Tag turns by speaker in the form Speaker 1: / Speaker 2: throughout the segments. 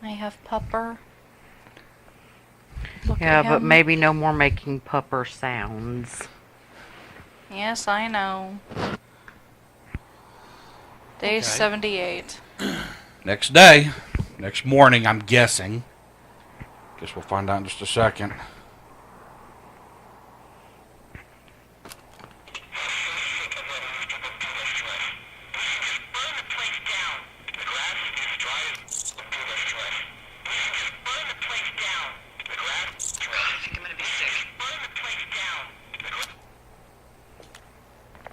Speaker 1: I have pupper. Look
Speaker 2: Yeah,
Speaker 1: at
Speaker 2: but
Speaker 1: him.
Speaker 2: maybe no more making pupper sounds.
Speaker 1: Yes, I know. Day 78.
Speaker 3: Next day. Next morning, I'm guessing. Guess we'll find out in just a second.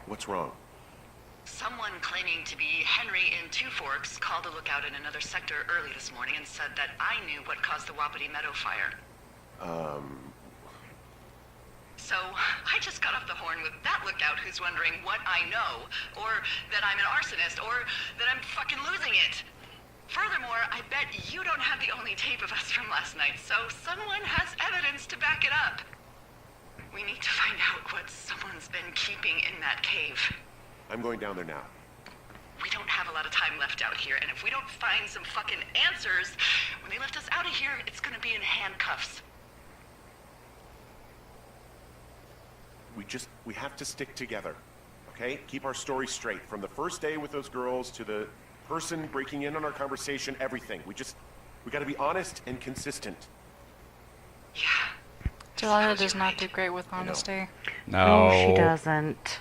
Speaker 4: What's wrong?
Speaker 5: Someone claiming to be Henry in Two Forks called a lookout in another sector early this morning and said that I knew what caused the Wapiti Meadow fire. So I just got off the horn with that lookout who's wondering what I know, or that I'm an arsonist, or that I'm fucking losing it. Furthermore, I bet you don't have the only tape of us from last night, so someone has evidence to back it up. We need to find out what someone's been keeping in that cave.
Speaker 4: I'm going down there now.
Speaker 5: We don't have a lot of time left out here, and if we don't find some fucking answers, when they lift us out of here, it's gonna be in handcuffs.
Speaker 4: We have to stick together, okay? Keep our story straight. From the first day with those girls to the person breaking in on our conversation, everything. We gotta be honest and consistent.
Speaker 5: Yeah.
Speaker 1: Delilah does not do great with honesty.
Speaker 3: No.
Speaker 2: She doesn't.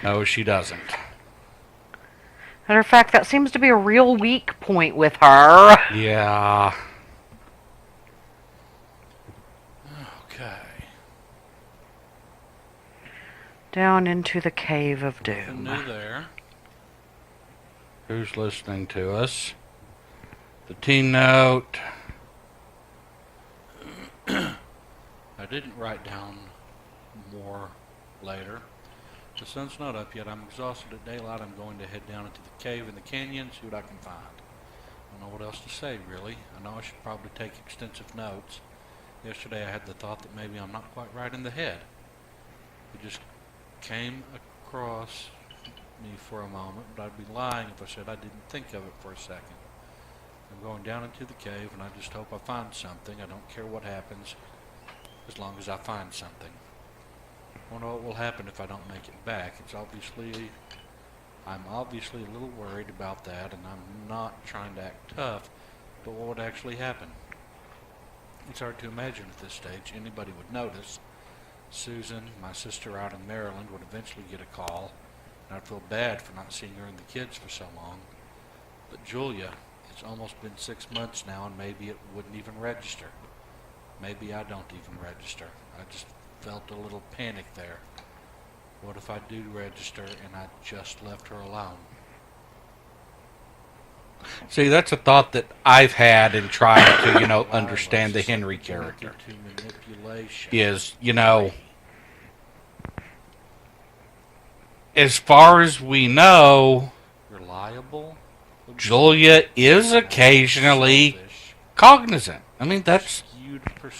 Speaker 3: No, she doesn't.
Speaker 2: Matter of fact, that seems to be a real weak point with her.
Speaker 3: Yeah. Okay.
Speaker 2: Down into the cave of
Speaker 3: Nothing
Speaker 2: doom.
Speaker 3: new there. Who's listening to us? The teen note. I didn't write down more later. The sun's not up yet. I'm exhausted at daylight. I'm going to head down into the cave in the canyon, see what I can find. I don't know what else to say, really. I know I should probably take extensive notes. Yesterday I had the thought that maybe I'm not quite right in the head. It just came across me for a moment, but I'd be lying if I said I didn't think of it for a second. I'm going down into the cave, and I just hope I find something. I don't care what happens, as long as I find something. I wonder what will happen if I don't make it back. I'm obviously a little worried about that, and I'm not trying to act tough, but what would actually happen? It's hard to imagine at this stage anybody would notice. Susan, my sister out in Maryland, would eventually get a call, and I'd feel bad for not seeing her and the kids for so long. But Julia, it's almost been 6 months now, and maybe it wouldn't even register. Maybe I don't even register. I just felt a little panic there. What if I do register and I just left her alone? See, that's a thought that I've had in trying to, understand the Henry character. Is, as far as we know, reliable, Julia is occasionally cognizant. I mean, that's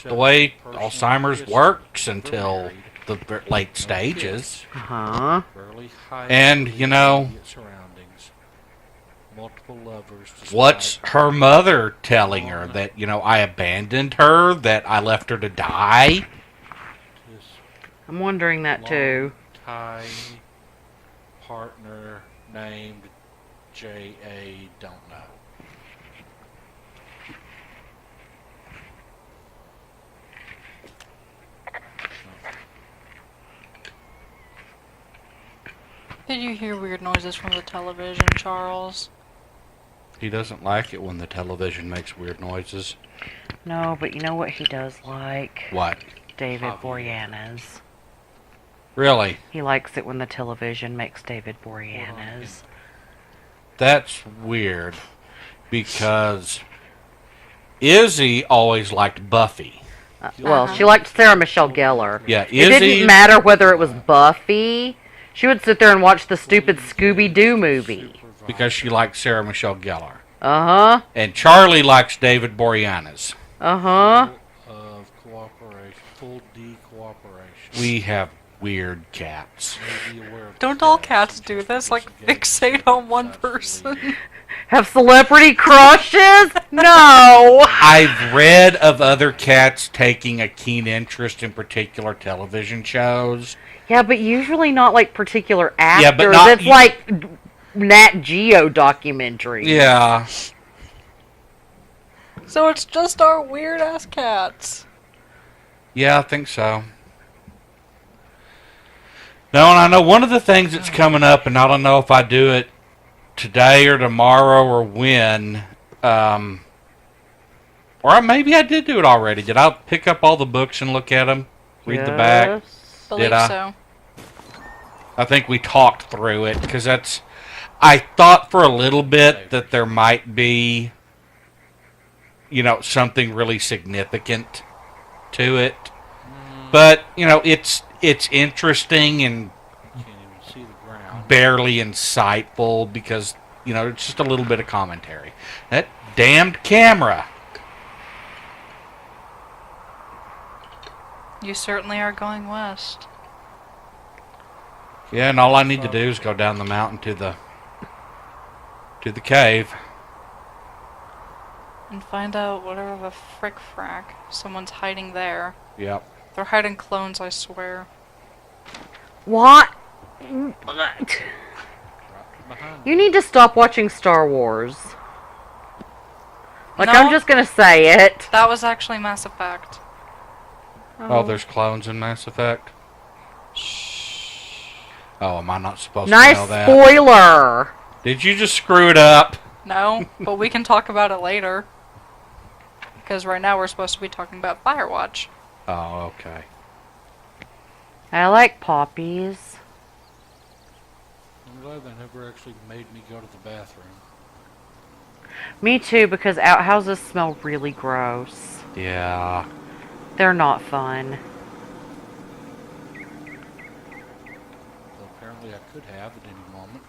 Speaker 3: the way Alzheimer's works until the late stages.
Speaker 2: Uh-huh.
Speaker 3: And, what's her mother telling her? That, I abandoned her? That I left her to die?
Speaker 2: I'm wondering that too.
Speaker 3: Time partner named J.A. don't know.
Speaker 1: Did you hear weird noises from the television, Charles?
Speaker 3: He doesn't like it when the television makes weird noises.
Speaker 2: No, but you know what he does like?
Speaker 3: What?
Speaker 2: David Boreanaz.
Speaker 3: Really?
Speaker 2: He likes it when the television makes David Boreanaz.
Speaker 3: That's weird, because Izzy always liked Buffy.
Speaker 2: Well, she liked Sarah Michelle Gellar.
Speaker 3: Yeah,
Speaker 2: It
Speaker 3: Izzy...
Speaker 2: didn't matter whether it was Buffy. She would sit there and watch the stupid Scooby-Doo movie.
Speaker 3: Because she liked Sarah Michelle Gellar.
Speaker 2: Uh-huh.
Speaker 3: And Charlie likes David Boreanaz.
Speaker 2: Uh-huh.
Speaker 3: Of cooperation, full cooperation. We have weird cats.
Speaker 1: Don't all cats do this? Like, fixate on one person?
Speaker 2: Have celebrity crushes? No.
Speaker 3: I've read of other cats taking a keen interest in particular television shows.
Speaker 2: Yeah, but usually not like particular actors.
Speaker 3: Yeah, but not-
Speaker 2: It's like Nat Geo documentaries.
Speaker 3: Yeah.
Speaker 1: So it's just our weird ass cats.
Speaker 3: Yeah, I think so. No, and I know one of the things that's coming up, and I don't know if I do it today or tomorrow or when, or maybe I did do it already. Did I pick up all the books and look at them? Read the back?
Speaker 2: Yes.
Speaker 1: Believe
Speaker 3: I?
Speaker 1: so.
Speaker 3: I think we talked through it, because that's... I thought for a little bit that there might be, you know, something really significant to it. But, you know, it's interesting and Can't even see the ground.
Speaker 2: barely insightful because, you know, it's just a little bit of commentary. That damned camera.
Speaker 1: You certainly are going west.
Speaker 2: Yeah, and all I need to do is go down the mountain to the cave.
Speaker 1: And find out whatever the frick frack someone's hiding there.
Speaker 2: Yep.
Speaker 1: They're hiding clones, I swear.
Speaker 2: What?
Speaker 3: Behind
Speaker 2: You need to stop watching Star Wars. Like,
Speaker 1: No.
Speaker 2: I'm just gonna say it.
Speaker 1: That was actually Mass Effect.
Speaker 3: Oh, there's clones in Mass Effect? Oh, am I not supposed to
Speaker 2: Nice
Speaker 3: know that?
Speaker 2: spoiler.
Speaker 3: Did you just screw it up?
Speaker 1: No, but we can talk about it later. Because right now we're supposed to be talking about Firewatch.
Speaker 3: Oh, okay.
Speaker 2: I like poppies.
Speaker 3: I'm glad they never actually made me go to the bathroom.
Speaker 2: Me too, because outhouses smell really gross.
Speaker 3: Yeah.
Speaker 2: They're not fun.
Speaker 3: Well, apparently I could have at any moment.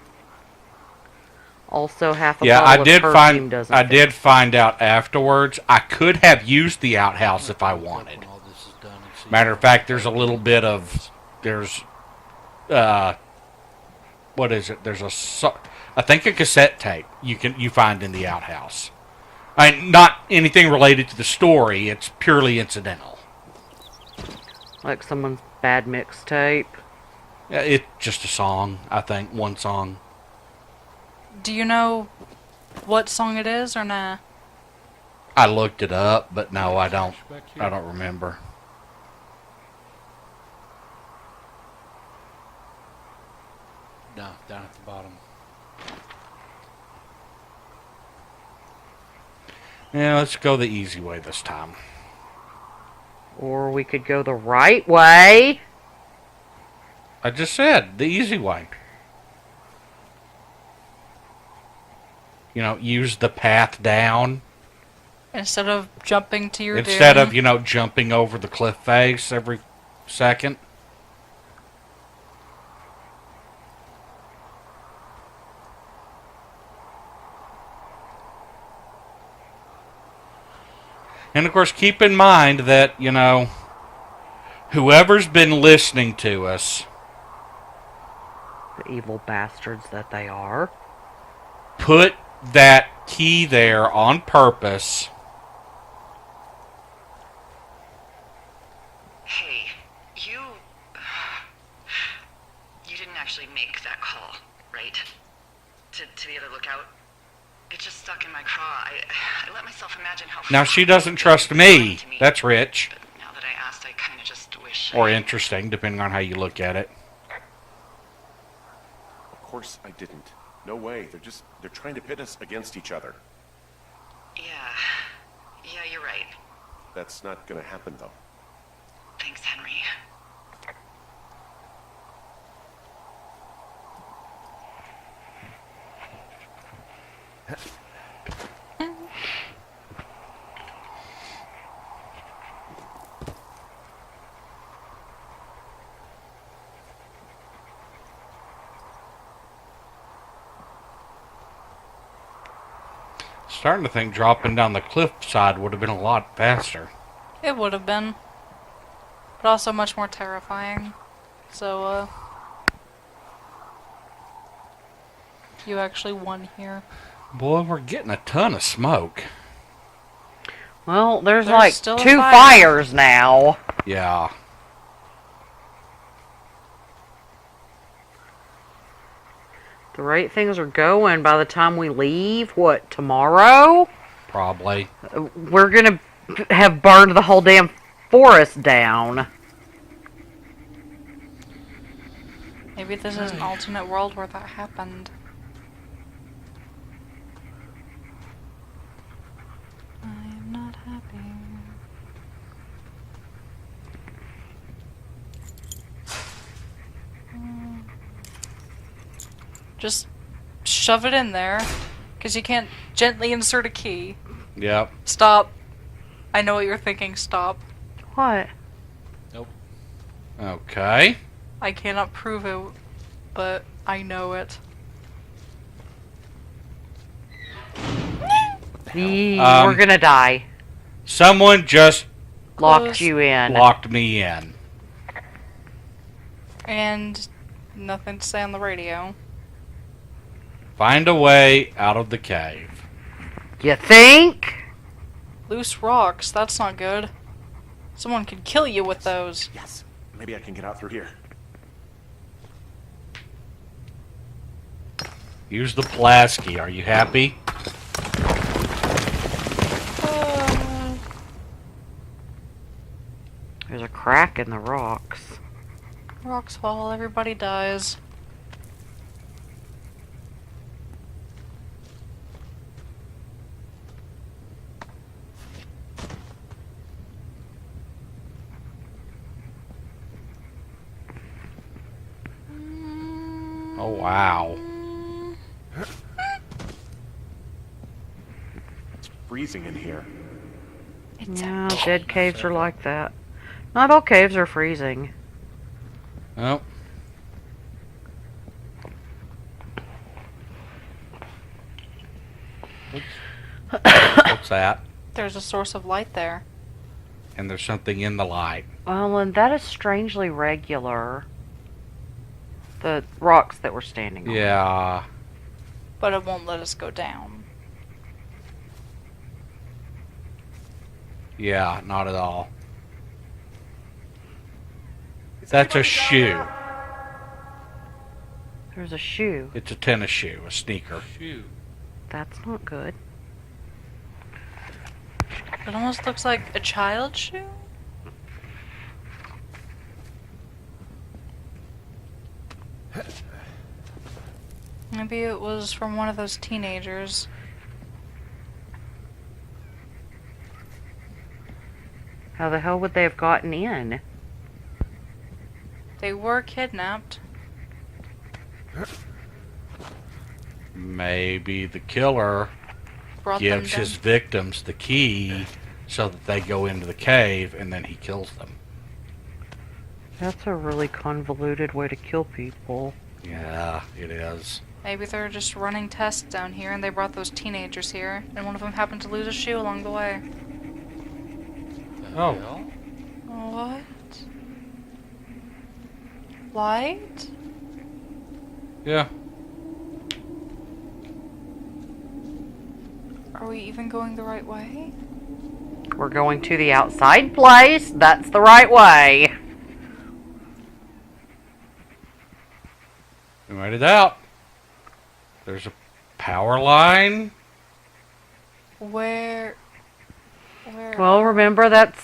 Speaker 2: Also, half a
Speaker 3: Yeah,
Speaker 2: bottle
Speaker 3: I
Speaker 2: of
Speaker 3: did
Speaker 2: perfume doesn't
Speaker 3: I
Speaker 2: fit.
Speaker 3: did find out afterwards. I could have used the outhouse if I wanted.
Speaker 6: When all this is done and see
Speaker 3: Matter of fact, there's a little bit of what is it? There's I think a cassette tape you find in the outhouse. Not anything related to the story. It's purely incidental.
Speaker 2: Like someone's bad mixtape.
Speaker 3: Yeah, it's just a song. I think one song.
Speaker 1: Do you know what song it is or nah?
Speaker 3: I looked it up, but no, I don't.
Speaker 6: back here.
Speaker 3: I don't remember.
Speaker 6: No, down at the bottom.
Speaker 3: Yeah, let's go the easy way this time.
Speaker 2: Or we could go the right way.
Speaker 3: I just said the easy way. You know, use the path down
Speaker 1: Instead of jumping to your
Speaker 3: instead
Speaker 1: doom.
Speaker 3: of, you know, jumping over the cliff face every second. And of course, keep in mind that, you know, whoever's been listening to us,
Speaker 2: The evil bastards that they are.
Speaker 3: put that key there on purpose.
Speaker 5: Hey, you didn't actually make that call, right? To the other lookout? It just stuck in my craw. I let myself imagine how...
Speaker 3: Now, she doesn't trust me. That's rich.
Speaker 5: But now that I asked, I kind of just wish...
Speaker 3: Or interesting, depending on how you look at it.
Speaker 4: Of course I didn't. No way. They're trying to pit us against each other.
Speaker 5: Yeah, you're right.
Speaker 4: That's not gonna happen, though.
Speaker 5: Thanks, Henry.
Speaker 3: Starting to think dropping down the cliff side would have been a lot faster.
Speaker 1: It would have been. But also much more terrifying. So, you actually won here.
Speaker 3: Boy, we're getting a ton of smoke.
Speaker 2: Well, there's
Speaker 1: There's
Speaker 2: like
Speaker 1: still a
Speaker 2: 2
Speaker 1: fire.
Speaker 2: fires now.
Speaker 3: Yeah.
Speaker 2: The rate things are going by the time we leave, what, tomorrow?
Speaker 3: Probably.
Speaker 2: We're gonna have burned the whole damn forest down.
Speaker 1: Maybe this is an alternate world where that happened. I am not happy. Just shove it in there, because you can't gently insert a key.
Speaker 3: Yep.
Speaker 1: Stop. I know what you're thinking. Stop.
Speaker 2: What?
Speaker 3: Okay.
Speaker 1: I cannot prove it, but I know it.
Speaker 2: We're gonna die.
Speaker 3: Someone just
Speaker 2: Locked
Speaker 1: Close.
Speaker 2: you in.
Speaker 3: locked me in.
Speaker 1: And nothing to say on the radio.
Speaker 3: Find a way out of the cave.
Speaker 2: You think?
Speaker 1: Loose rocks, that's not good. Someone could kill you with those.
Speaker 4: Yes. Maybe I can get out through here.
Speaker 3: Use the Pulaski. Are you happy?
Speaker 2: There's a crack in the rocks.
Speaker 1: Rocks fall, everybody dies.
Speaker 3: Oh, wow.
Speaker 4: It's freezing in here.
Speaker 2: Yeah, dead caves are like that. Not all caves are freezing.
Speaker 3: Oh. What's that?
Speaker 1: There's a source of light there.
Speaker 3: And there's something in the light.
Speaker 2: Well, and that is strangely regular. The rocks that we're standing on.
Speaker 3: Yeah.
Speaker 1: But it won't let us go down.
Speaker 3: Yeah, not at all. That's a shoe.
Speaker 2: There's a shoe.
Speaker 3: It's a tennis shoe, a sneaker.
Speaker 6: Shoot.
Speaker 2: That's not good.
Speaker 1: It almost looks like a child's shoe. Maybe it was from one of those teenagers.
Speaker 2: How the hell would they have gotten in?
Speaker 1: They were kidnapped.
Speaker 3: Maybe the killer
Speaker 1: Brought
Speaker 3: gives
Speaker 1: them
Speaker 3: his
Speaker 1: down.
Speaker 3: victims the key so that they go into the cave and then he kills them.
Speaker 2: That's a really convoluted way to kill people.
Speaker 3: Yeah, it is.
Speaker 1: Maybe they're just running tests down here and they brought those teenagers here, and one of them happened to lose a shoe along the way.
Speaker 3: Oh.
Speaker 6: Hell?
Speaker 1: What? Light?
Speaker 3: Yeah.
Speaker 1: Are we even going the right way?
Speaker 2: We're going to the outside place. That's the right way.
Speaker 3: We made it out. There's a power line.
Speaker 1: Where?
Speaker 2: Well, remember that's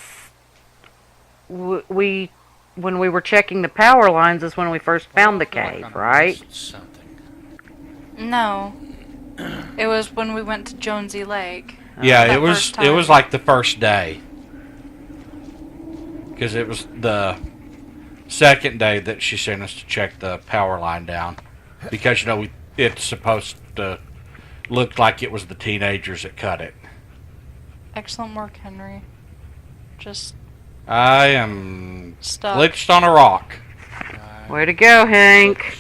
Speaker 2: we when we were checking the power lines is when we first found the
Speaker 6: I feel like
Speaker 2: cave,
Speaker 6: I'm
Speaker 2: right?
Speaker 6: missing Something.
Speaker 1: No. It was when we went to Jonesy Lake.
Speaker 3: Yeah,
Speaker 1: That
Speaker 3: it was
Speaker 1: first
Speaker 3: it was
Speaker 1: time.
Speaker 3: like the first day. Because it was the second day that she sent us to check the power line down. Because, you know, it's supposed to look like it was the teenagers that cut it.
Speaker 1: Excellent work, Henry. Just
Speaker 3: I am
Speaker 1: stuck.
Speaker 3: glitched on a rock.
Speaker 2: Way to go, Hank.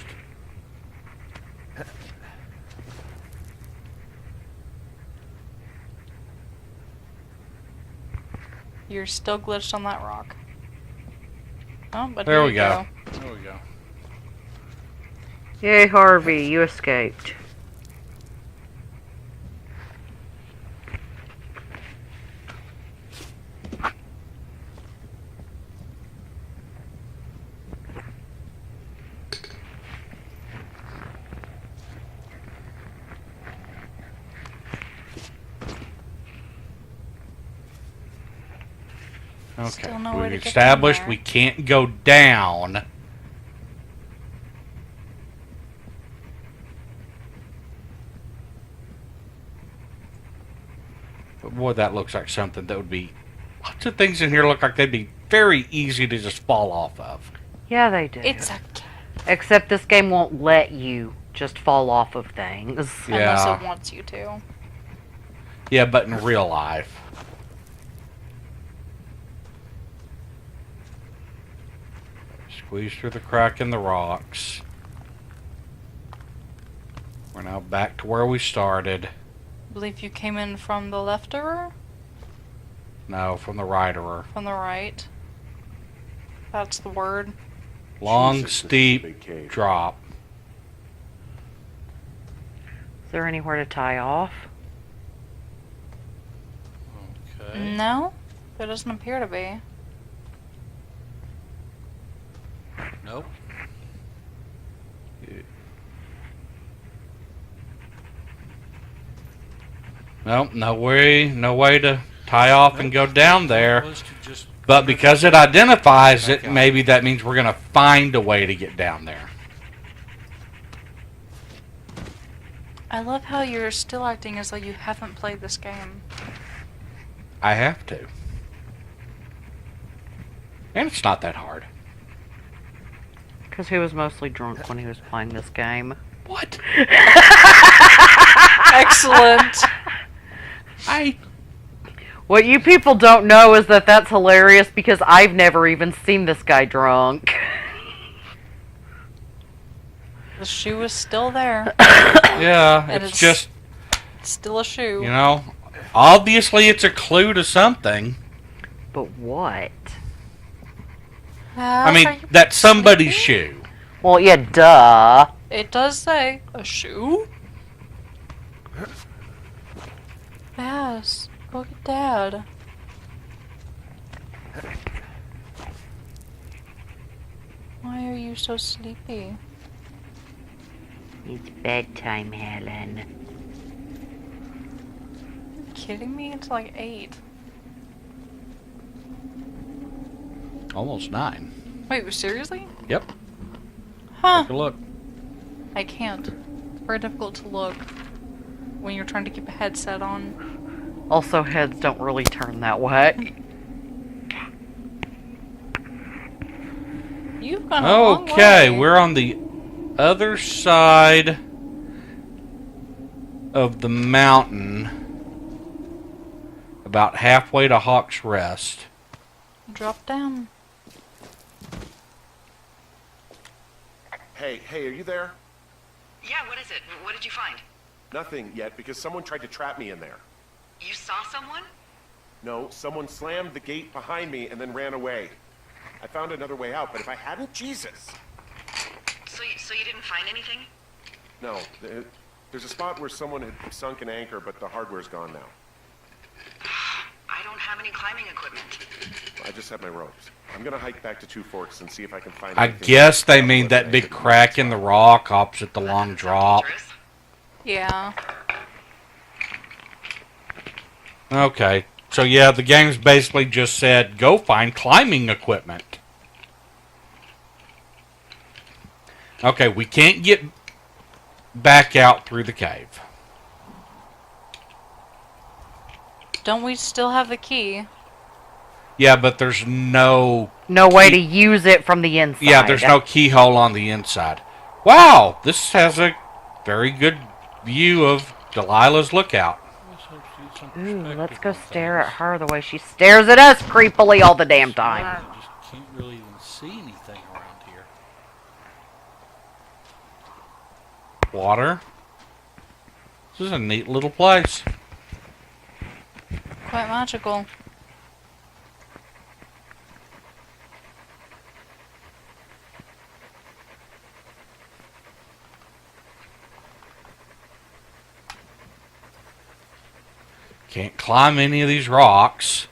Speaker 1: You're still glitched on that rock. Oh, but
Speaker 3: There
Speaker 1: here
Speaker 3: we
Speaker 1: you
Speaker 3: go.
Speaker 6: There we go.
Speaker 2: Yay, Harvey, you escaped.
Speaker 3: Okay.
Speaker 1: Still no way
Speaker 3: We've
Speaker 1: to get
Speaker 3: established
Speaker 1: down
Speaker 3: we
Speaker 1: there.
Speaker 3: can't go down. But boy, that looks like something that would be... Lots of things in here look like they'd be very easy to just fall off of.
Speaker 2: Yeah, they do.
Speaker 1: It's a
Speaker 2: Except this game won't let you just fall off of things.
Speaker 1: unless
Speaker 3: Yeah.
Speaker 1: it wants you to.
Speaker 3: Yeah, but in real life. Squeeze through the crack in the rocks. We're now back to where we started.
Speaker 1: Believe you came in from the lefterer?
Speaker 3: No, from the righter.
Speaker 1: From the right? That's the word.
Speaker 3: Long,
Speaker 4: Jesus, this is a big
Speaker 3: steep
Speaker 4: cave.
Speaker 3: drop.
Speaker 2: Is there anywhere to tie off?
Speaker 3: Okay.
Speaker 1: No? There doesn't appear to be.
Speaker 3: Nope. Nope, no way to tie off and go down there.
Speaker 6: Was to just
Speaker 3: But because it identifies it, maybe that means we're going to find a way to get down there.
Speaker 1: I love how you're still acting as though you haven't played this game.
Speaker 3: I have to. And it's not that hard.
Speaker 2: Because he was mostly drunk when he was playing this game.
Speaker 3: What?
Speaker 1: Excellent!
Speaker 2: What you people don't know is that that's hilarious because I've never even seen this guy drunk.
Speaker 1: The shoe is still there.
Speaker 3: Yeah,
Speaker 1: And
Speaker 3: it's just,
Speaker 1: It's still a shoe.
Speaker 3: you know, obviously it's a clue to something.
Speaker 2: But what?
Speaker 3: I mean, that's somebody's shoe.
Speaker 2: Well, yeah, duh.
Speaker 1: It does say a shoe. Yes, go get Dad. Why are you so sleepy?
Speaker 2: It's bedtime, Helen.
Speaker 1: Are you kidding me? It's like 8.
Speaker 3: Almost 9.
Speaker 1: Wait, seriously?
Speaker 3: Yep.
Speaker 1: Huh.
Speaker 3: Take a look.
Speaker 1: I can't. It's very difficult to look when you're trying to keep a headset on.
Speaker 2: Also, heads don't really turn that way.
Speaker 1: You've gone a long
Speaker 3: Okay,
Speaker 1: way.
Speaker 3: we're on the other side of the mountain, about halfway to Hawk's Rest.
Speaker 1: Drop down.
Speaker 4: Hey, are you there?
Speaker 5: Yeah, what is it? What did you find?
Speaker 4: Nothing yet, because someone tried to trap me in there.
Speaker 5: You saw someone?
Speaker 4: No, someone slammed the gate behind me and then ran away. I found another way out, but if I hadn't, Jesus.
Speaker 5: So you didn't find anything?
Speaker 4: No, there's a spot where someone had sunk an anchor, but the hardware's gone now.
Speaker 5: I don't have any climbing equipment.
Speaker 4: I just have my ropes. I'm gonna hike back to Two Forks and see if I can find
Speaker 3: I
Speaker 4: anything
Speaker 3: guess they
Speaker 4: else
Speaker 3: mean that
Speaker 4: to
Speaker 3: big
Speaker 4: anchor the
Speaker 3: crack in the
Speaker 4: spot.
Speaker 3: rock opposite the
Speaker 5: That
Speaker 3: long
Speaker 5: doesn't sound
Speaker 3: drop.
Speaker 5: dangerous.
Speaker 1: Yeah.
Speaker 3: Okay, so yeah, the game's basically just said, go find climbing equipment. Okay, we can't get back out through the cave.
Speaker 1: Don't we still have the key?
Speaker 3: Yeah, but there's no...
Speaker 2: No way to use it from the inside.
Speaker 3: Yeah, there's no keyhole on the inside. Wow, this has a very good view of Delilah's lookout.
Speaker 2: Ooh, let's go stare at her the way she stares at us creepily all the damn time.
Speaker 6: I just can't really even see anything around here.
Speaker 3: Water. This is a neat little place.
Speaker 1: Quite magical.
Speaker 3: Can't climb any of these rocks,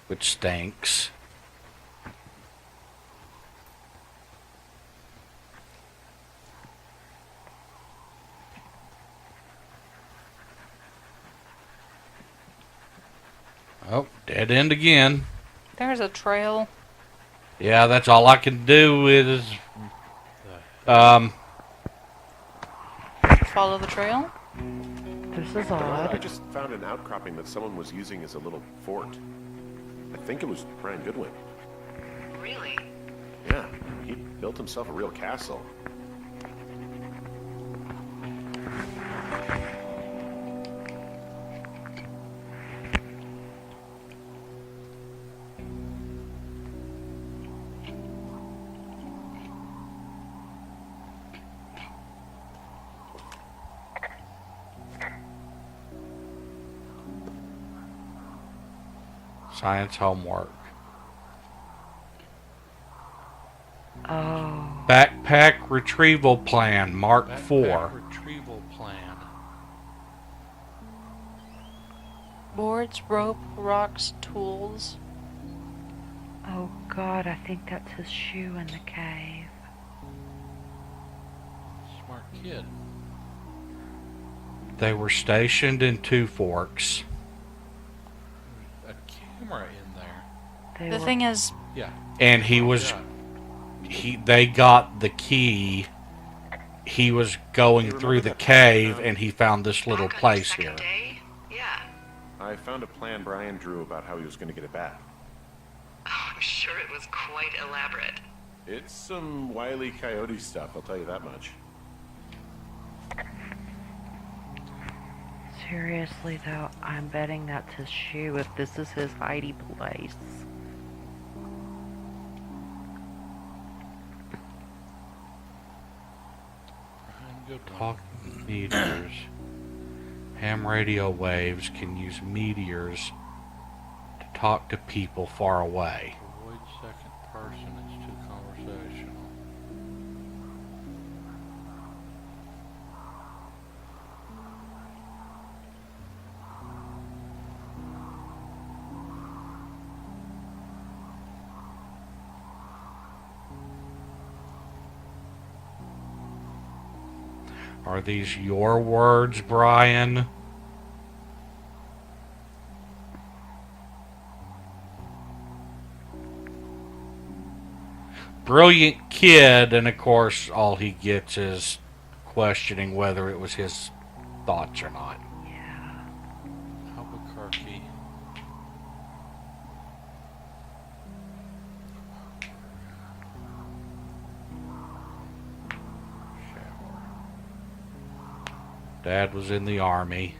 Speaker 3: which stinks. Oh, dead end again.
Speaker 1: There's a trail.
Speaker 3: Yeah, that's all I can do is...
Speaker 1: Follow the trail.
Speaker 2: This is
Speaker 4: I
Speaker 2: odd.
Speaker 4: just found an outcropping that someone was using as a little fort. I think it was Brian Goodwin.
Speaker 5: Really?
Speaker 4: Yeah, he built himself a real castle.
Speaker 3: Science homework.
Speaker 2: Oh.
Speaker 3: Backpack retrieval plan, Mark
Speaker 6: Backpack
Speaker 3: 4.
Speaker 6: retrieval plan.
Speaker 1: Boards, rope, rocks, tools.
Speaker 2: Oh God, I think that's his shoe in the cave.
Speaker 6: Smart kid.
Speaker 3: They were stationed in Two Forks.
Speaker 6: A camera in there.
Speaker 2: They
Speaker 1: The
Speaker 2: were-
Speaker 1: thing is,
Speaker 6: Yeah.
Speaker 3: And he was...
Speaker 6: Yeah.
Speaker 3: They got the key. He was going through the cave, and he found this little
Speaker 5: Back on your
Speaker 3: place
Speaker 5: second
Speaker 3: here.
Speaker 5: day? Yeah.
Speaker 4: I found a plan Brian drew about how he was going to get it back.
Speaker 5: Oh, I'm sure it was quite elaborate.
Speaker 4: It's some Wile E. Coyote stuff, I'll tell you that much.
Speaker 2: Seriously though, I'm betting that's his shoe if this is his hidey place.
Speaker 6: Brian Goodwin.
Speaker 3: Talking meteors. Ham radio waves can use meteors to talk to people far away.
Speaker 6: Avoid second person. It's too conversational.
Speaker 3: Are these your words, Brian? Brilliant kid, and of course, all he gets is questioning whether it was his thoughts or not.
Speaker 2: Yeah.
Speaker 6: Albuquerque.
Speaker 3: Dad was in the army.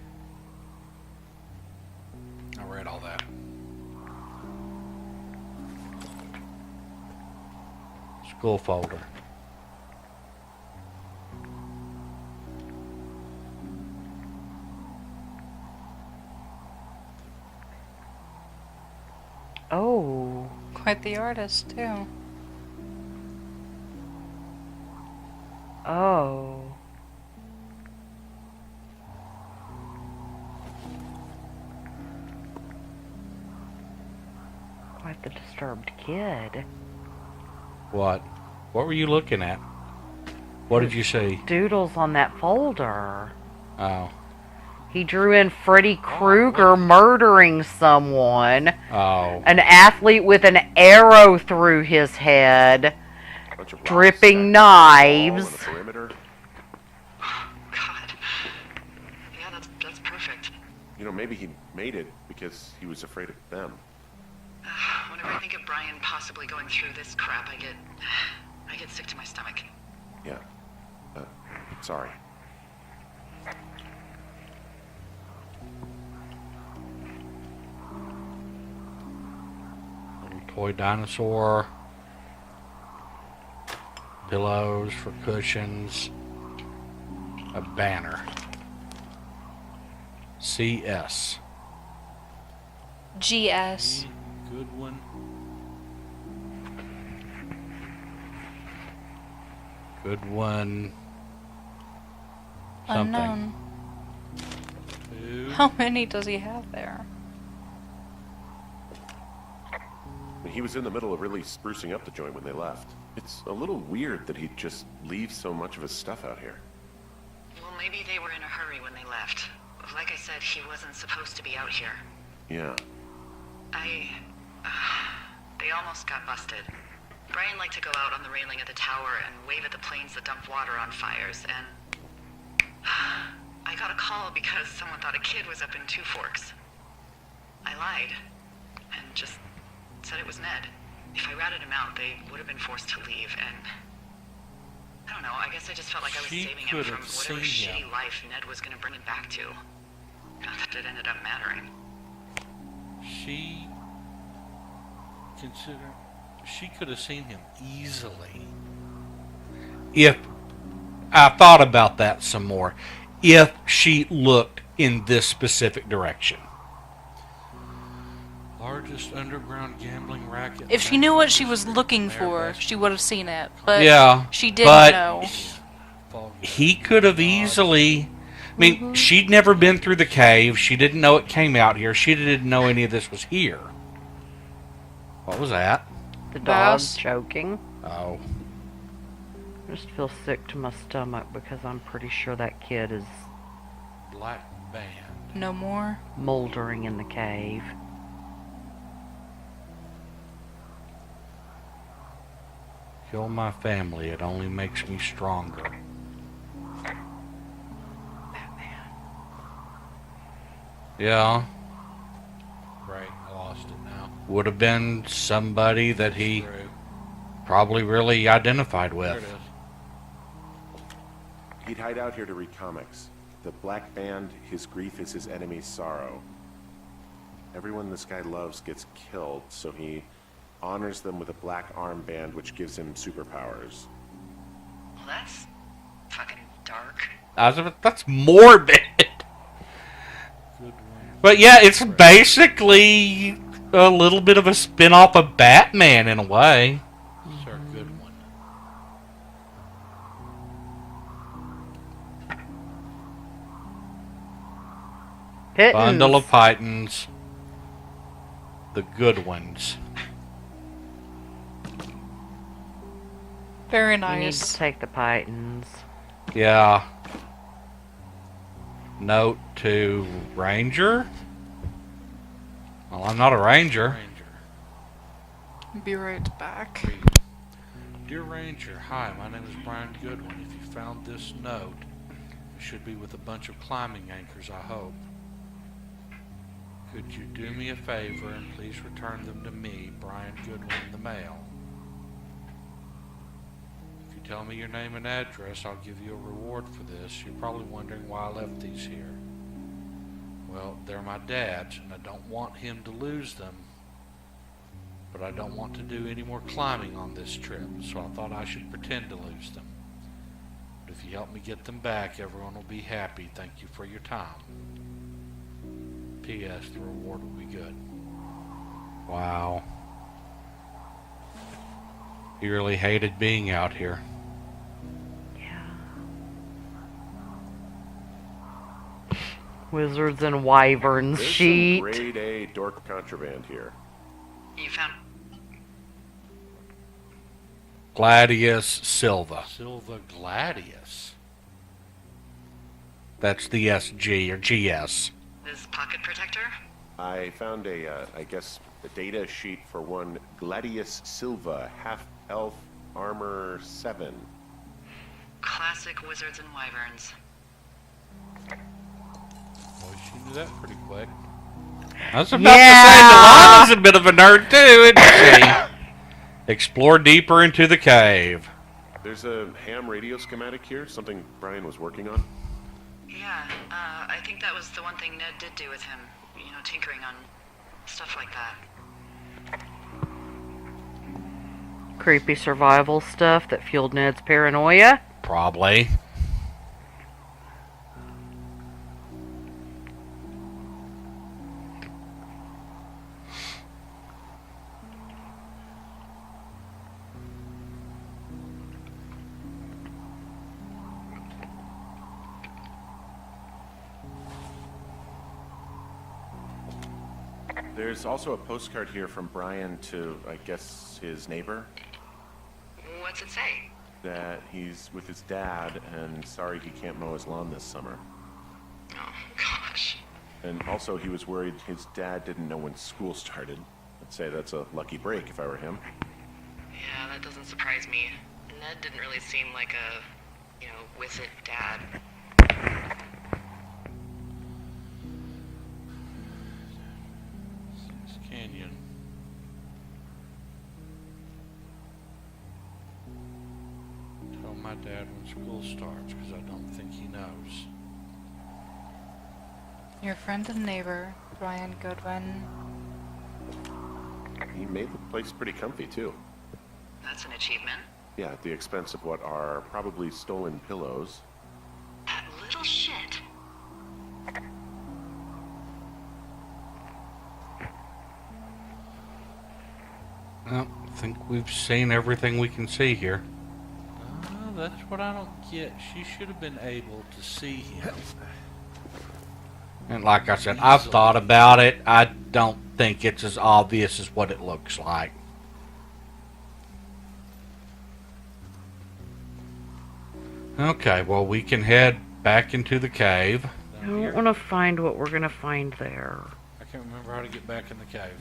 Speaker 3: I read all that. School folder.
Speaker 2: Oh.
Speaker 1: quite the artist, too.
Speaker 2: Oh. Quite the disturbed kid.
Speaker 3: What? What were you looking at? What did you see?
Speaker 2: Doodles on that folder.
Speaker 3: Oh.
Speaker 2: He drew in Freddy Krueger murdering someone.
Speaker 3: Oh.
Speaker 2: An athlete with an arrow through his head.
Speaker 4: Bunch of rocks
Speaker 2: Dripping
Speaker 4: stacked on the wall
Speaker 2: knives.
Speaker 4: and the perimeter.
Speaker 5: God. Yeah, that's perfect.
Speaker 4: You know, maybe he made it because he was afraid of them.
Speaker 5: Whenever I think of Brian possibly going through this crap, I get sick to my stomach.
Speaker 4: Yeah. Sorry.
Speaker 3: Little toy dinosaur. Pillows for cushions. A banner. CS.
Speaker 1: GS.
Speaker 6: Goodwin.
Speaker 3: Good one. Something.
Speaker 1: Unknown.
Speaker 6: 2.
Speaker 1: How many does he have there?
Speaker 4: He was in the middle of really sprucing up the joint when they left. It's a little weird that he'd just leave so much of his stuff out here.
Speaker 5: Well, maybe they were in a hurry when they left. Like I said, he wasn't supposed to be out here.
Speaker 4: Yeah.
Speaker 5: I They almost got busted. Brian liked to go out on the railing of the tower and wave at the planes that dumped water on fires, and I got a call because someone thought a kid was up in Two Forks. I lied and just said it was Ned. If I ratted him out, they would have been forced to leave, and I don't know, I guess I just felt like I was
Speaker 3: She
Speaker 5: saving him
Speaker 3: could
Speaker 5: from
Speaker 3: have
Speaker 5: whatever
Speaker 3: seen
Speaker 5: shitty
Speaker 3: him.
Speaker 5: life Ned was going to bring him back to. Not that it ended up mattering.
Speaker 3: She could have seen him easily. If I thought about that some more, if she looked in this specific direction. Largest underground gambling racket.
Speaker 1: If she knew what she was looking for, she would have seen it. But
Speaker 3: Yeah,
Speaker 1: she didn't
Speaker 3: but
Speaker 1: know.
Speaker 3: he could have easily. I mean, she'd never been through the cave. She didn't know it came out here. She didn't know any of this was here. What was that?
Speaker 2: The dog
Speaker 1: Bass.
Speaker 2: choking.
Speaker 3: Oh.
Speaker 2: I just feel sick to my stomach because I'm pretty sure that kid is
Speaker 3: Black band.
Speaker 1: No more.
Speaker 2: moldering in the cave.
Speaker 3: Kill my family. It only makes me stronger. Yeah. Right, I lost it now. Would have been somebody that he probably really identified with.
Speaker 6: There it is.
Speaker 4: He'd hide out here to read comics. The Black Band, his grief is his enemy's sorrow. Everyone this guy loves gets killed, so he honors them with a black armband which gives him superpowers.
Speaker 5: Well, that's fucking dark.
Speaker 3: That's morbid. But yeah, it's basically a little bit of a spin-off of Batman in a way.
Speaker 6: Sir, good one.
Speaker 2: Pittance.
Speaker 3: Bundle of Pythons. The good ones.
Speaker 1: Very
Speaker 2: You need to
Speaker 1: nice.
Speaker 2: take the pythons.
Speaker 3: Yeah. Note to Ranger. Well, I'm not a Ranger.
Speaker 6: Ranger.
Speaker 1: Be right back.
Speaker 6: Read. Dear Ranger, hi, my name is Brian Goodwin. If you found this note, it should be with a bunch of climbing anchors, I hope. Could you do me a favor and please return them to me, Brian Goodwin, in the mail? If you tell me your name and address, I'll give you a reward for this. You're probably wondering why I left these here. Well, they're my dad's, and I don't want him to lose them. But I don't want to do any more climbing on this trip, so I thought I should pretend to lose them. But if you help me get them back, everyone will be happy. Thank you for your time. P.S. The reward will be good.
Speaker 3: Wow. He really hated being out here.
Speaker 2: Yeah. Wizards and Wyverns
Speaker 4: There's
Speaker 2: sheet.
Speaker 4: some grade A dork contraband here.
Speaker 5: You found...
Speaker 3: Gladius Silva.
Speaker 6: Silva Gladius.
Speaker 3: That's the SG or GS.
Speaker 5: this pocket protector?
Speaker 4: I found I guess, a data sheet for one Gladius Silva, half-elf armor 7.
Speaker 5: Classic wizards and wyverns.
Speaker 6: Boy, she knew that pretty quick.
Speaker 3: I was about to say, Delana's a bit of a nerd too, isn't she? Explore deeper into the cave.
Speaker 4: There's a ham radio schematic here, something Brian was working on.
Speaker 5: Yeah, I think that was the one thing Ned did do with him. You know, tinkering on stuff like that.
Speaker 2: Creepy survival stuff that fueled Ned's paranoia.
Speaker 3: Probably.
Speaker 4: There's also a postcard here from Brian to, I guess, his neighbor.
Speaker 5: What's it say?
Speaker 4: That he's with his dad and sorry he can't mow his lawn this summer.
Speaker 5: Oh, gosh.
Speaker 4: And also he was worried his dad didn't know when school started. Say that's a lucky break if I were him.
Speaker 5: Yeah, that doesn't surprise me. Ned didn't really seem like a, with it dad.
Speaker 3: This canyon. Tell my dad when school starts, because I don't think he knows.
Speaker 1: Your friend and neighbor, Brian Goodwin.
Speaker 4: He made the place pretty comfy, too.
Speaker 5: That's an achievement.
Speaker 4: Yeah, at the expense of what are probably stolen pillows.
Speaker 5: That little shit.
Speaker 6: Well, I think we've seen everything we can see here.
Speaker 3: That's what I don't get. She should have been able to see him.
Speaker 6: And like I said, I've thought about it. I don't think it's as obvious as what it looks like. Okay, well, we can head back into the cave.
Speaker 2: I don't want to find what we're going to find there.
Speaker 3: I can't remember how to get back in the cave.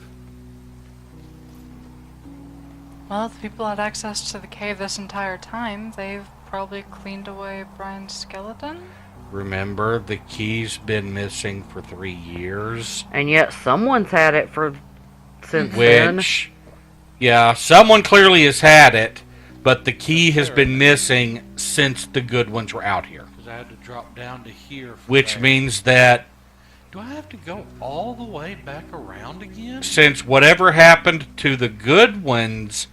Speaker 1: Well, if the people had access to the cave this entire time, they've probably cleaned away Brian's skeleton.
Speaker 6: Remember, the key's been missing for 3 years.
Speaker 2: And yet someone's had it since then.
Speaker 6: Which, yeah, someone clearly has had it, but the key has been missing since the good ones were out here.
Speaker 3: Because I had to drop down to here.
Speaker 6: Which means that
Speaker 3: do I have to go all the way back around again?
Speaker 6: since whatever happened to the good ones,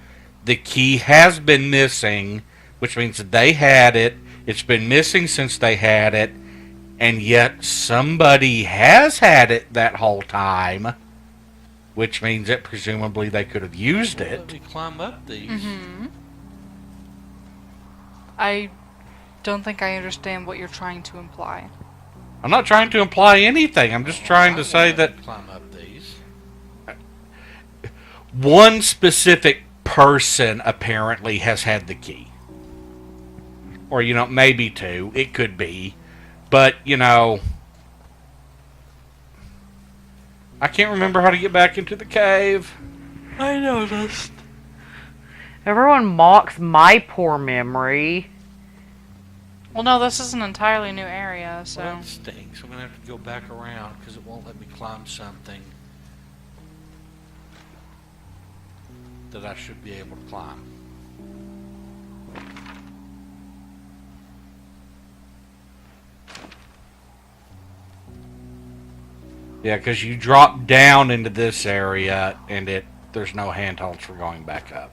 Speaker 6: the key has been missing, which means that they had it. It's been missing since they had it, and yet somebody has had it that whole time, which means that presumably they could have used
Speaker 3: Let
Speaker 6: it.
Speaker 3: me climb up these.
Speaker 1: Mm-hmm. I don't think I understand what you're trying to imply.
Speaker 6: I'm not trying to imply anything. I'm just trying to say that
Speaker 3: Climb up these.
Speaker 6: one specific person apparently has had the key. Or, maybe two. It could be. But, I can't remember how to get back into the cave.
Speaker 1: I noticed.
Speaker 2: Everyone mocks my poor memory.
Speaker 1: Well, no, this is an entirely new area, so...
Speaker 3: Well, that stinks. I'm going to have to go back around because it won't let me climb something that I should be able to climb.
Speaker 6: Yeah, because you drop down into this area, and there's no handholds for going back up.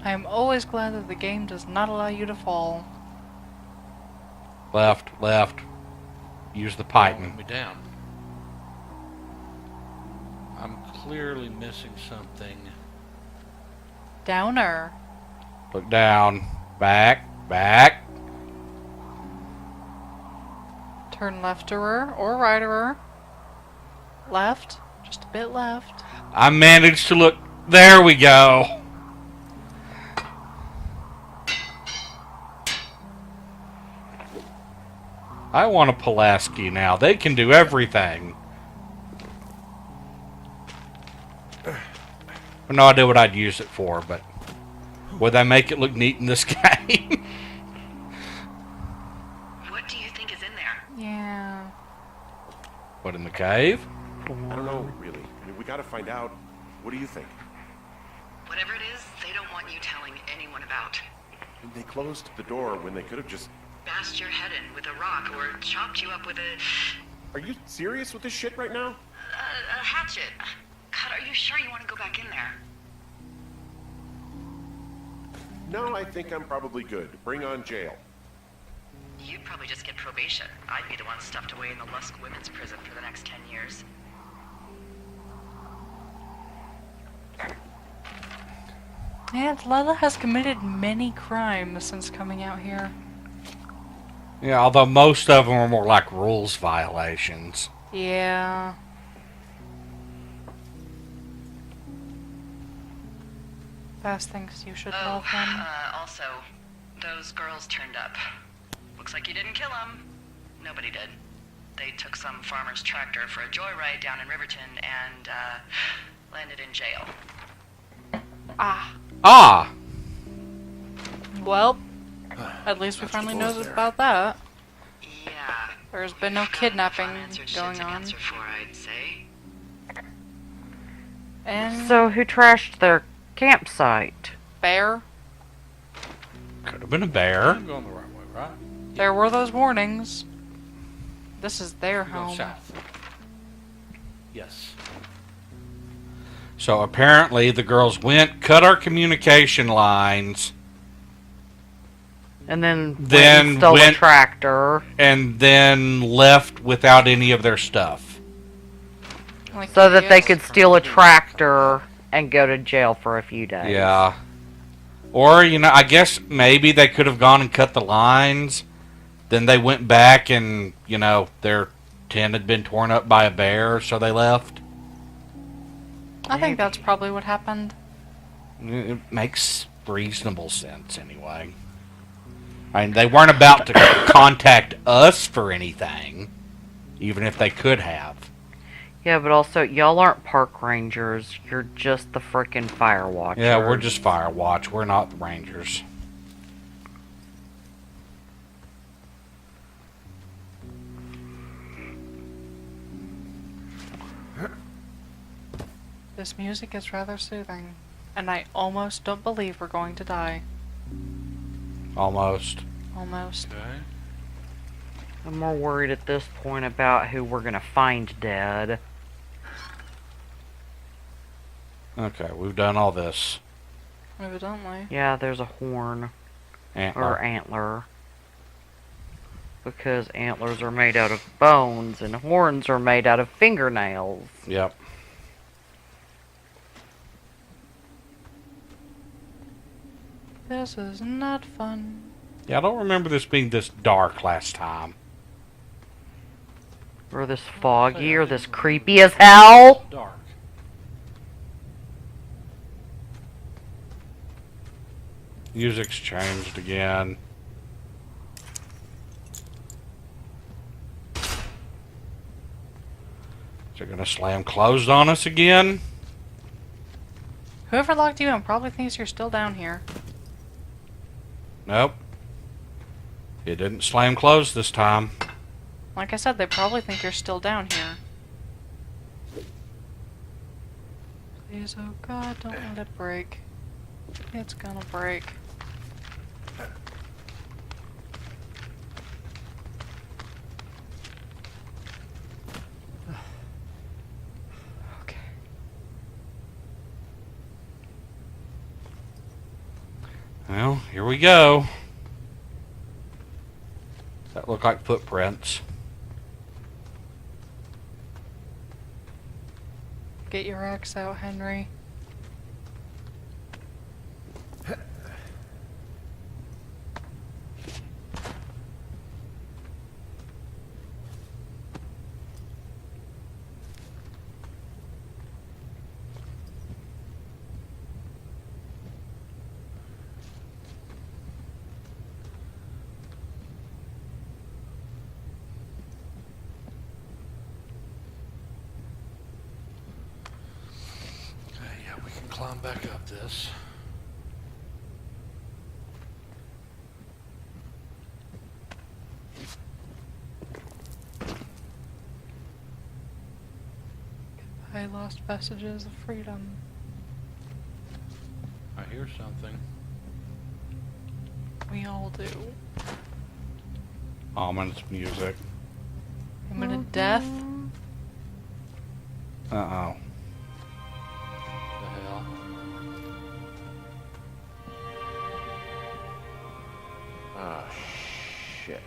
Speaker 1: I am always glad that the game does not allow you to fall.
Speaker 6: Left. Use the
Speaker 3: Let
Speaker 6: python.
Speaker 3: me down. I'm clearly missing something.
Speaker 1: Downer.
Speaker 6: Look down. Back.
Speaker 1: Turn lefterer or righterer. Left. Just a bit left.
Speaker 6: I managed to look. There we go. I want a Pulaski now. They can do everything. No idea what I'd use it for, but would I make it look neat in this game?
Speaker 5: What do you think is in there?
Speaker 1: Yeah.
Speaker 6: What, in the cave?
Speaker 4: I don't know, really. I mean, we gotta find out. What do you think?
Speaker 5: Whatever it is, they don't want you telling anyone about.
Speaker 4: They closed the door when they could have just...
Speaker 5: Bashed your head in with a rock or chopped you up with a
Speaker 4: Are you serious with this shit right now?
Speaker 5: hatchet. God, are you sure you want to go back in there?
Speaker 4: No, I think I'm probably good. Bring on jail.
Speaker 5: You'd probably just get probation. I'd be the one stuffed away in the Lusk Women's Prison for the next 10 years.
Speaker 1: And Lila has committed many crimes since coming out here.
Speaker 6: Yeah, although most of them are more like rules violations.
Speaker 1: Yeah. Fast things you should
Speaker 5: Oh,
Speaker 1: know from.
Speaker 5: also, those girls turned up. Looks like you didn't kill them. Nobody did. They took some farmer's tractor for a joyride down in Riverton and, landed in jail.
Speaker 1: Ah.
Speaker 6: Ah!
Speaker 1: Well, at least we finally know about that.
Speaker 5: Yeah.
Speaker 1: There's been no
Speaker 5: Fun
Speaker 1: kidnapping
Speaker 5: answer to
Speaker 1: going on.
Speaker 5: answer for, I'd say.
Speaker 1: And
Speaker 2: So who trashed their campsite?
Speaker 1: bear.
Speaker 6: Could have been a bear.
Speaker 3: I'm going the right way, right?
Speaker 1: There were those warnings. This is their
Speaker 3: We're going
Speaker 1: home.
Speaker 3: south. Yes.
Speaker 6: So apparently the girls went, cut our communication lines,
Speaker 2: And then
Speaker 6: Then
Speaker 2: went and stole a
Speaker 6: went-
Speaker 2: tractor
Speaker 6: and then left without any of their stuff.
Speaker 1: Like
Speaker 2: so that they
Speaker 1: idiots.
Speaker 2: could steal a tractor and go to jail for a few days.
Speaker 6: Yeah. Or, I guess maybe they could have gone and cut the lines. Then they went back and, their tent had been torn up by a bear, so they left.
Speaker 1: I think that's probably what happened.
Speaker 6: It makes reasonable sense, anyway. I mean, they weren't about to contact us for anything, even if they could have.
Speaker 2: Yeah, but also, y'all aren't park rangers. You're just the frickin' Firewatch.
Speaker 6: Yeah, we're just Firewatch. We're not the Rangers.
Speaker 1: This music is rather soothing. And I almost don't believe we're going to die.
Speaker 6: Almost.
Speaker 1: Almost.
Speaker 3: Okay.
Speaker 2: I'm more worried at this point about who we're gonna find dead.
Speaker 6: Okay, we've done all this.
Speaker 1: Evidently.
Speaker 2: Yeah, there's a horn.
Speaker 6: Antler.
Speaker 2: Or antler. Because antlers are made out of bones and horns are made out of fingernails.
Speaker 6: Yep.
Speaker 1: This is not fun.
Speaker 6: Yeah, I don't remember this being this dark last time.
Speaker 2: Or this foggy or this creepy as hell.
Speaker 3: Dark.
Speaker 6: Music's changed again. Is it gonna slam closed on us again?
Speaker 1: Whoever locked you in probably thinks you're still down here.
Speaker 6: Nope. It didn't slam closed this time.
Speaker 1: Like I said, they probably think you're still down here. Please, oh God, don't let it break. It's gonna break. Okay.
Speaker 6: Well, here we go. That look like footprints.
Speaker 1: Get your axe out, Henry.
Speaker 3: Okay, yeah, we can climb back up this.
Speaker 1: I lost vestiges of freedom.
Speaker 3: I hear something.
Speaker 1: We all do.
Speaker 6: Ominous music.
Speaker 1: Imminent death?
Speaker 6: Uh-oh.
Speaker 3: The hell?
Speaker 4: Ah, shit.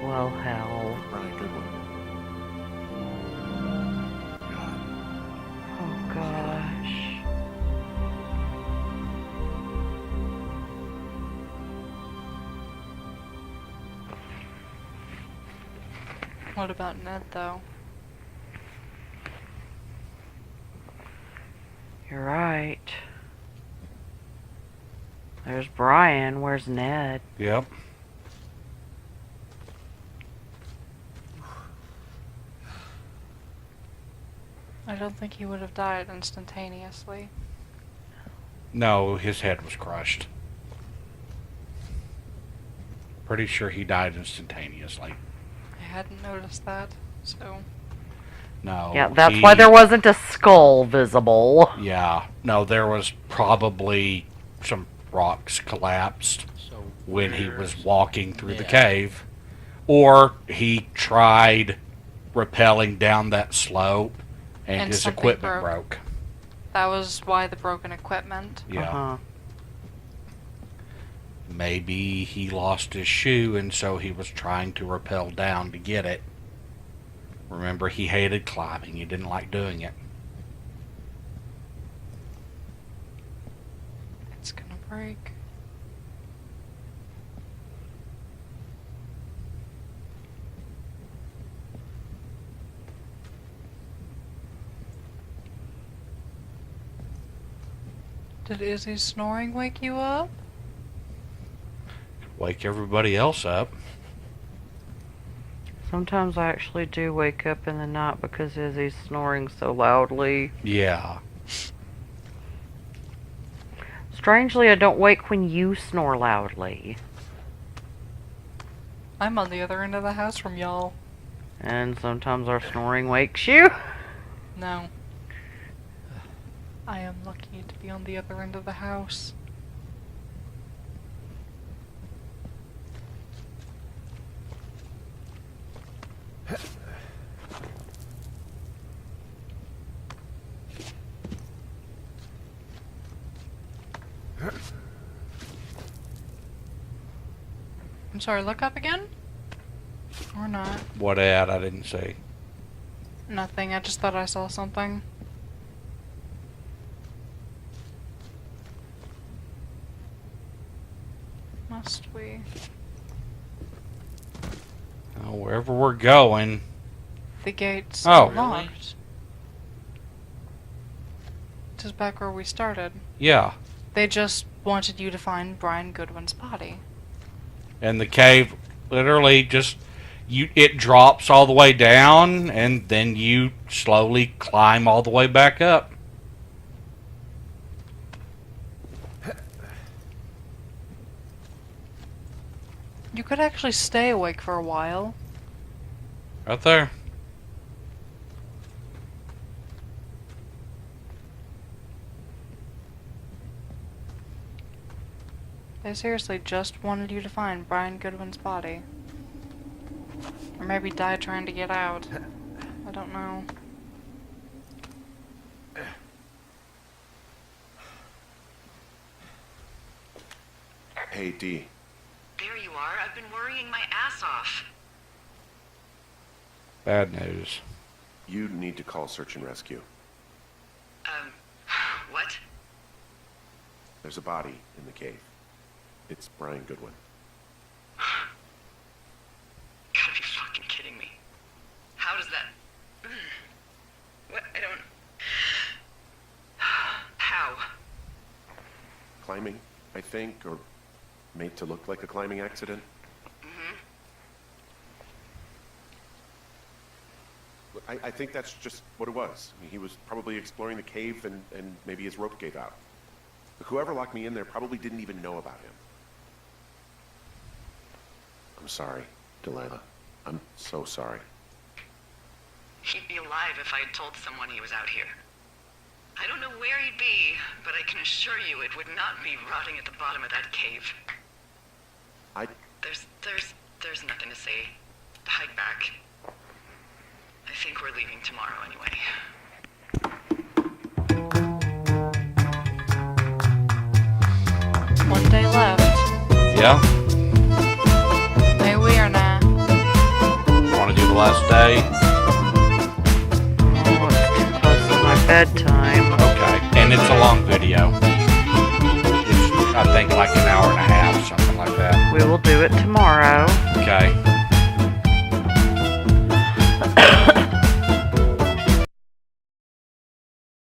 Speaker 2: Well, hell.
Speaker 4: Right, good one. God.
Speaker 2: Oh, gosh.
Speaker 1: What about Ned, though?
Speaker 2: You're right. There's Brian. Where's Ned?
Speaker 6: Yep.
Speaker 1: I don't think he would have died instantaneously.
Speaker 6: No, his head was crushed. Pretty sure he died instantaneously.
Speaker 1: I hadn't noticed that, so...
Speaker 6: No.
Speaker 2: Yeah, that's why there wasn't a skull visible.
Speaker 6: Yeah. No, there was probably some rocks collapsed
Speaker 3: So
Speaker 6: when he was
Speaker 3: where's
Speaker 6: walking through the
Speaker 3: Ned?
Speaker 6: cave. Or he tried rappelling down that slope and
Speaker 1: And
Speaker 6: his
Speaker 1: something
Speaker 6: equipment
Speaker 1: broke.
Speaker 6: broke.
Speaker 1: That was why the broken equipment.
Speaker 6: Yeah.
Speaker 2: Uh-huh.
Speaker 6: Maybe he lost his shoe and so he was trying to rappel down to get it. Remember, he hated climbing. He didn't like doing it.
Speaker 1: It's gonna break. Did Izzy's snoring wake you up?
Speaker 6: Wake everybody else up.
Speaker 2: Sometimes I actually do wake up in the night because Izzy's snoring so loudly.
Speaker 6: Yeah.
Speaker 2: Strangely, I don't wake when you snore loudly.
Speaker 1: I'm on the other end of the house from y'all.
Speaker 2: And sometimes our snoring wakes you.
Speaker 1: No. I am lucky to be on the other end of the house. I'm sorry, look up again? Or not?
Speaker 6: What ad? I didn't see.
Speaker 1: Nothing, I just thought I saw something. Must we?
Speaker 6: Wherever we're going.
Speaker 1: The gate's
Speaker 6: Oh.
Speaker 1: locked. This is back where we started.
Speaker 6: Yeah.
Speaker 1: They just wanted you to find Brian Goodwin's body.
Speaker 6: And the cave literally just it drops all the way down and then you slowly climb all the way back up.
Speaker 1: You could actually stay awake for a while.
Speaker 6: Right there.
Speaker 1: They seriously just wanted you to find Brian Goodwin's body. Or maybe die trying to get out. I don't know.
Speaker 4: Hey, Dee.
Speaker 5: There you are. I've been worrying my ass off.
Speaker 6: Bad news.
Speaker 4: You need to call search and rescue.
Speaker 5: What?
Speaker 4: There's a body in the cave. It's Brian Goodwin.
Speaker 5: Gotta be fucking kidding me. How does that... What? I don't... How?
Speaker 4: Climbing, I think, or made to look like a climbing accident. I think that's just what it was. I mean, he was probably exploring the cave and maybe his rope gave out. Whoever locked me in there probably didn't even know about him. I'm sorry, Delilah. I'm so sorry.
Speaker 5: He'd be alive if I had told someone he was out here. I don't know where he'd be, but I can assure you it would not be rotting at the bottom of that cave. There's nothing to say. Hike back. I think we're leaving tomorrow anyway.
Speaker 1: One day left.
Speaker 6: Yeah?
Speaker 1: Maybe we are not.
Speaker 6: Want to do the last day?
Speaker 2: Oh, it's too close to my bedtime.
Speaker 6: Okay. And it's a long video. It's, I think, like an hour and a half, something like that.
Speaker 2: We will do it tomorrow.
Speaker 6: Okay.